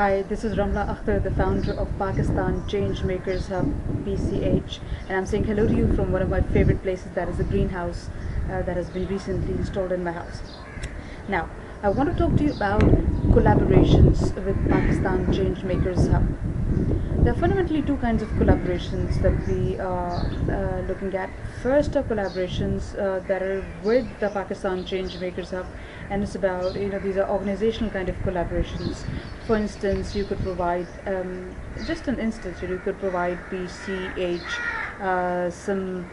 Hi, this is Ramla Akhtar, the founder of Pakistan Changemakers Hub, PCH, and I'm saying hello to you from one of my favorite places, that is a greenhouse that has been recently installed in my house. Now, I want to talk to you about collaborations with Pakistan Changemakers Hub. There are fundamentally two kinds of collaborations that we are looking at. First are collaborations that are with the Pakistan Changemakers Hub, and it's about, these are organizational kind of collaborations. For instance, you could provide, just an instance, you could provide PCH some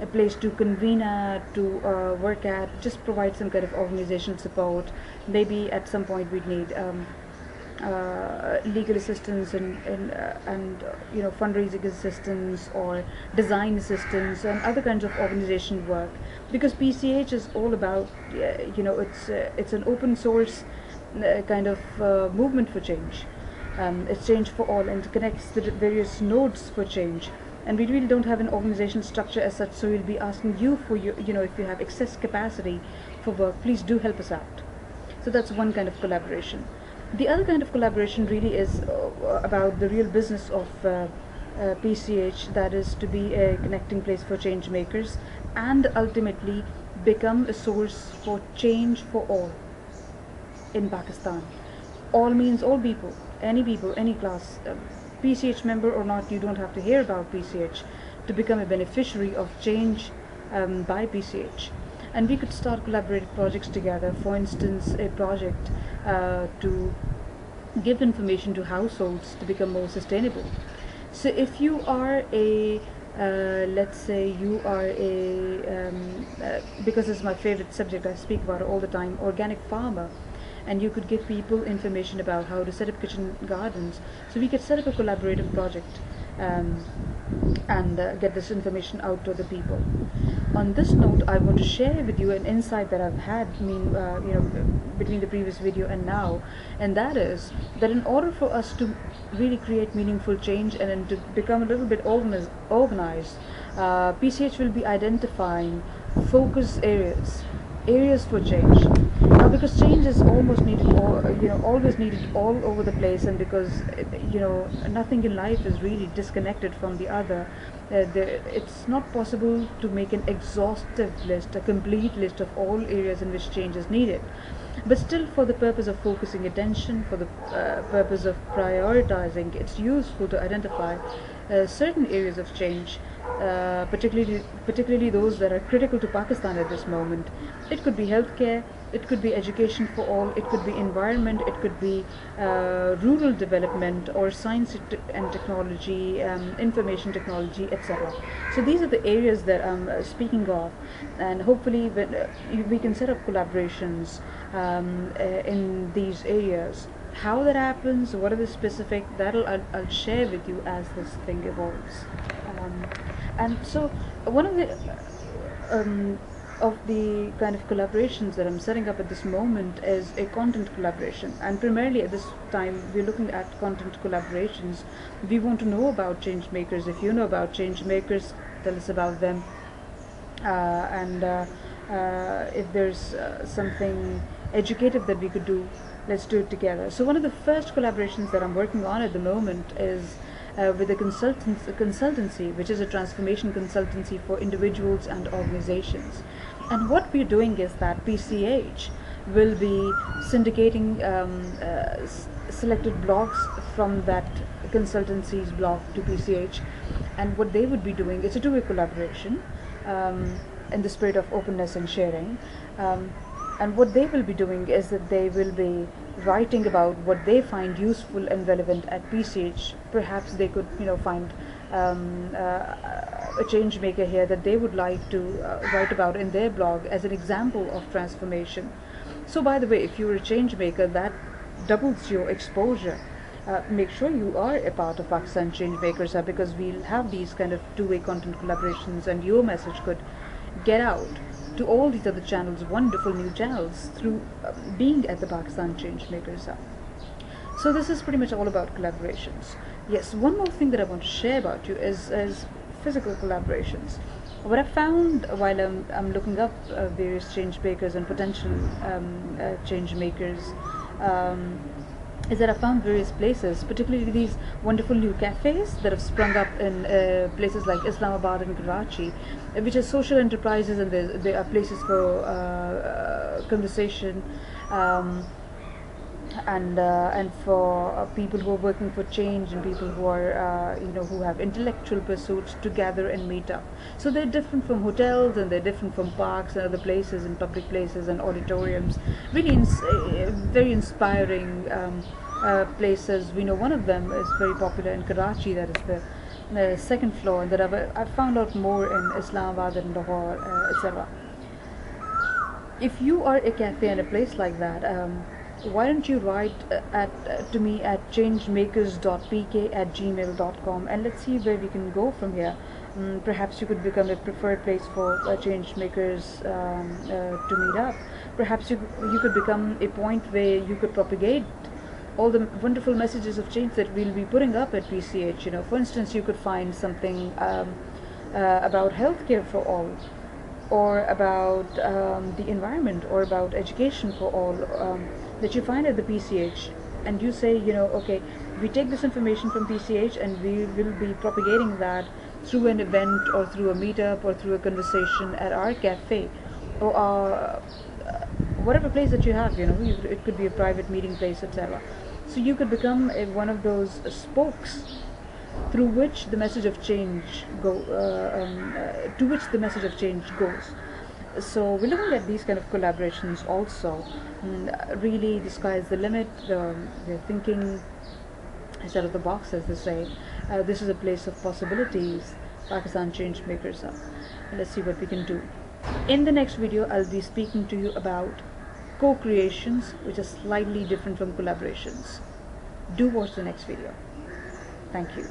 a place to convene at, to work at, just provide some kind of organizational support. Maybe at some point we'd need legal assistance and fundraising assistance or design assistance and other kinds of organization work, because PCH is all about it's an open source kind of movement for change. It's change for all, and it connects the various nodes for change. And we really don't have an organizational structure as such, so we'll be asking you for your, if you have excess capacity for work, please do help us out. So that's one kind of collaboration. The other kind of collaboration really is about the real business of PCH, that is to be a connecting place for change makers and ultimately become a source for change for all in Pakistan. All means all people, any class, PCH member or not. You don't have to hear about PCH to become a beneficiary of change by PCH. And we could start collaborative projects together. For instance, a project to give information to households to become more sustainable. So if you are a let's say you are because it's my favorite subject, I speak about it all the time, organic farmer, and you could give people information about how to set up kitchen gardens. So we could set up a collaborative project and get this information out to the people. On this note, I want to share with you an insight that I've had between the previous video and now, and that is that in order for us to really create meaningful change and to become a little bit organized, PCH will be identifying focus areas for change. Now, because change is almost needed, always needed all over the place, and because nothing in life is really disconnected from the other, it's not possible to make an exhaustive list, a complete list of all areas in which change is needed. But still, for the purpose of focusing attention, for the purpose of prioritizing, it's useful to identify certain areas of change, particularly those that are critical to Pakistan at this moment. It could be healthcare, it could be education for all, it could be environment, it could be rural development, or science and technology, information technology, etc. So these are the areas that I'm speaking of, and hopefully we can set up collaborations in these areas. How that happens, what are the specific, I'll share with you as this thing evolves. And so one of the kind of collaborations that I'm setting up at this moment is a content collaboration, and primarily at this time we're looking at content collaborations. We want to know about change makers. If you know about change makers, tell us about them, and if there's something educative that we could do, let's do it together. So one of the first collaborations that I'm working on at the moment is with a consultancy, which is a transformation consultancy for individuals and organizations. And what we're doing is that PCH will be syndicating selected blogs from that consultancy's blog to PCH. And what they would be doing is a two-way collaboration in the spirit of openness and sharing. And what they will be doing is that they will be writing about what they find useful and relevant at PCH. Perhaps they could, find a change maker here that they would like to write about in their blog as an example of transformation. So, by the way, if you're a change maker, that doubles your exposure. Make sure you are a part of Pakistan Changemakers Hub, because we'll have these kind of two-way content collaborations, and your message could get out to all these other channels, wonderful new channels, through being at the Pakistan Changemakers Hub. So this is pretty much all about collaborations. Yes, one more thing that I want to share about you is physical collaborations. What I found while I'm looking up various change makers and potential change makers, is that I found various places, particularly these wonderful new cafes that have sprung up in places like Islamabad and Karachi, which are social enterprises, and there are places for conversation. And for people who are working for change, and people who are who have intellectual pursuits to gather and meet up. So they're different from hotels, and they're different from parks and other places and public places and auditoriums. Really very inspiring places. We know one of them is very popular in Karachi, that is the second floor, and that I've found out more in Islamabad and Lahore, etc. If you are a cafe and a place like that, why don't you write to me at changemakers.pk@gmail.com, and let's see where we can go from here. Perhaps you could become a preferred place for change makers to meet up. Perhaps you could become a point where you could propagate all the wonderful messages of change that we'll be putting up at PCH. For instance, you could find something about healthcare for all, or about the environment, or about education for all, that you find at the PCH, and you say, okay, we take this information from PCH and we will be propagating that through an event, or through a meetup, or through a conversation at our cafe, or whatever place that you have. It could be a private meeting place, etc. So you could become one of those spokes through which the message of change goes. So we're looking at these kind of collaborations also. Really, the sky is the limit. They're thinking instead of the box, as they say. This is a place of possibilities. Pakistan Changemakers Hub. Let's see what we can do. In the next video, I'll be speaking to you about co-creations, which are slightly different from collaborations. Do watch the next video. Thank you.